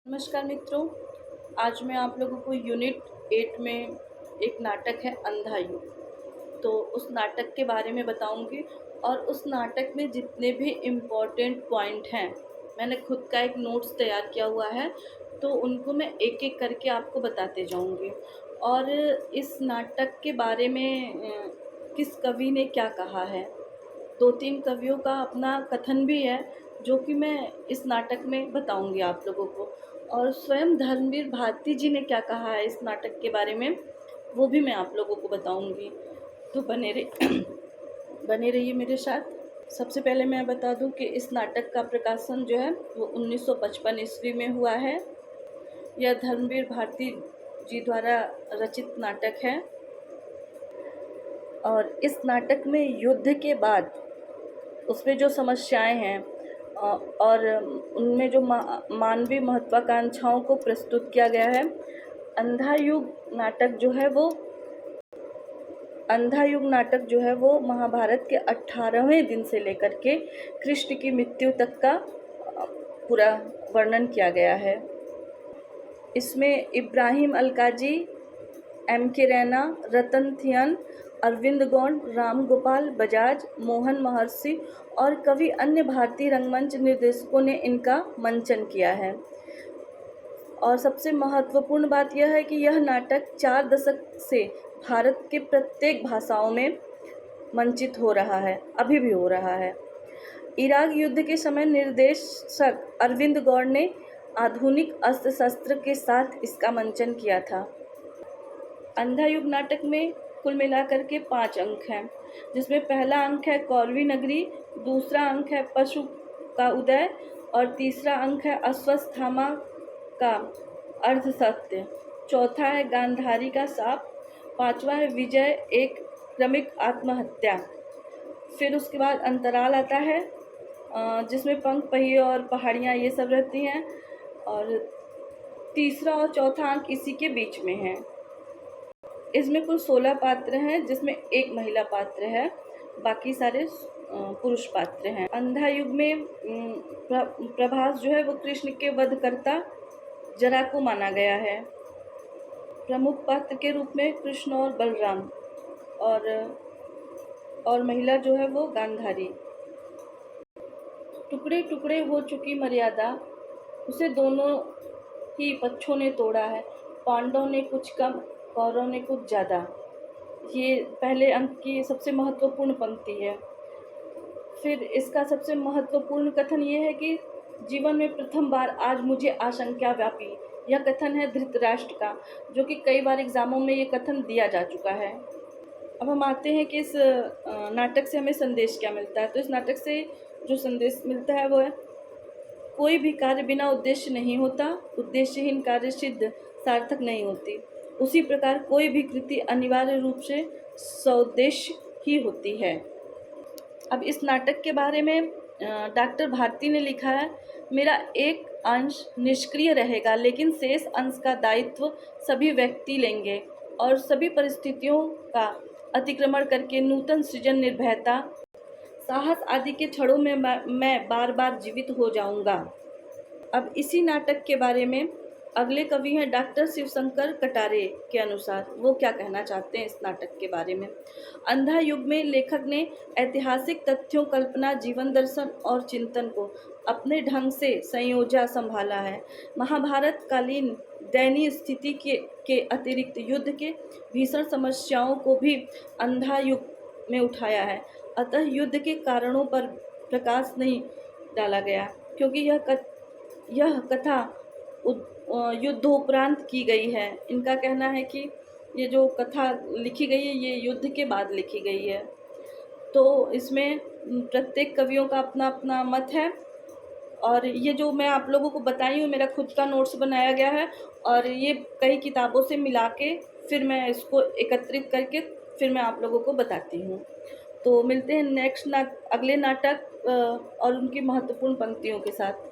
नमस्कार मित्रों। आज मैं आप लोगों को यूनिट 8 में एक नाटक है अंधा युग, तो उस नाटक के बारे में बताऊंगी। और उस नाटक में जितने भी इम्पोर्टेंट पॉइंट हैं, मैंने खुद का एक नोट्स तैयार किया हुआ है, तो उनको मैं एक एक करके आपको बताते जाऊंगी। और इस नाटक के बारे में किस कवि ने क्या कहा है, 2-3 कवियों का अपना कथन भी है, जो कि मैं इस नाटक में बताऊंगी आप लोगों को। और स्वयं धर्मवीर भारती जी ने क्या कहा है इस नाटक के बारे में, वो भी मैं आप लोगों को बताऊंगी। तो बने रहिए मेरे साथ। सबसे पहले मैं बता दूं कि इस नाटक का प्रकाशन जो है वो 1955 ईस्वी में हुआ है। यह धर्मवीर भारती जी द्वारा रचित नाटक है। और इस नाटक में युद्ध के बाद उसमें जो समस्याएं हैं और उनमें जो मानवीय महत्वाकांक्षाओं को प्रस्तुत किया गया है। अंधा युग नाटक जो है वो महाभारत के 18वें दिन से लेकर के कृष्ण की मृत्यु तक का पूरा वर्णन किया गया है। इसमें इब्राहिम अलकाजी, M.K. रैना, रतन थियन, अरविंद गौंड, राम गोपाल बजाज, मोहन महर्षि और कई अन्य भारतीय रंगमंच निर्देशकों ने इनका मंचन किया है। और सबसे महत्वपूर्ण बात यह है कि यह नाटक 4 दशक से भारत के प्रत्येक भाषाओं में मंचित हो रहा है, अभी भी हो रहा है। इराक युद्ध के समय निर्देशक अरविंद गौड़ ने आधुनिक अस्त्र शस्त्र के साथ इसका मंचन किया था। अंधा युग नाटक में कुल मिलाकर के 5 अंक हैं, जिसमें पहला अंक है कौरवी नगरी, दूसरा अंक है पशु का उदय और तीसरा अंक है अश्वत्थामा का अर्धसत्य, चौथा है गांधारी का शाप, पांचवा है विजय एक क्रमिक आत्महत्या। फिर उसके बाद अंतराल आता है, जिसमें पंख पहिए और पहाड़ियाँ ये सब रहती हैं। और तीसरा और चौथा अंक इसी के बीच में है। इसमें कुल 16 पात्र हैं, जिसमें एक महिला पात्र है, बाकी सारे पुरुष पात्र हैं। अंधा युग में प्रभास जो है वो कृष्ण के वधकर्ता जरा को माना गया है। प्रमुख पात्र के रूप में कृष्ण और बलराम, और महिला जो है वो गांधारी। टुकड़े टुकड़े हो चुकी मर्यादा, उसे दोनों ही पक्षों ने तोड़ा है। पांडव ने कुछ कम, कौरव ने कुछ ज़्यादा। ये पहले अंक की सबसे महत्वपूर्ण पंक्ति है। फिर इसका सबसे महत्वपूर्ण कथन ये है कि जीवन में प्रथम बार आज मुझे आशंका व्यापी। यह कथन है धृतराष्ट्र का, जो कि कई बार एग्जामों में ये कथन दिया जा चुका है। अब हम आते हैं कि इस नाटक से हमें संदेश क्या मिलता है। तो इस नाटक से जो संदेश मिलता है वो है, कोई भी कार्य बिना उद्देश्य नहीं होता, उद्देश्यहीन कार्य सिद्ध सार्थक नहीं होती। उसी प्रकार कोई भी कृति अनिवार्य रूप से सौद्देश्य ही होती है। अब इस नाटक के बारे में डॉक्टर भारती ने लिखा है, मेरा एक अंश निष्क्रिय रहेगा, लेकिन शेष अंश का दायित्व सभी व्यक्ति लेंगे और सभी परिस्थितियों का अतिक्रमण करके नूतन सृजन, निर्भयता, साहस आदि के क्षणों में मैं बार बार जीवित हो जाऊंगा। अब इसी नाटक के बारे में अगले कवि हैं डॉक्टर शिवशंकर कटारे के अनुसार वो क्या कहना चाहते हैं इस नाटक के बारे में। अंधा युग में लेखक ने ऐतिहासिक तथ्यों, कल्पना, जीवन दर्शन और चिंतन को अपने ढंग से संयोजा संभाला है। महाभारत कालीन दयनीय स्थिति के अतिरिक्त युद्ध के भीषण समस्याओं को भी अंधा युग में उठाया है। अतः युद्ध के कारणों पर प्रकाश नहीं डाला गया, क्योंकि यह कथा युद्धोपरांत की गई है। इनका कहना है कि ये जो कथा लिखी गई है ये युद्ध के बाद लिखी गई है। तो इसमें प्रत्येक कवियों का अपना अपना मत है। और ये जो मैं आप लोगों को बताई हूँ, मेरा खुद का नोट्स बनाया गया है और ये कई किताबों से मिला के फिर मैं इसको एकत्रित करके फिर मैं आप लोगों को बताती हूँ। तो मिलते हैं अगले नाटक और उनकी महत्वपूर्ण पंक्तियों के साथ।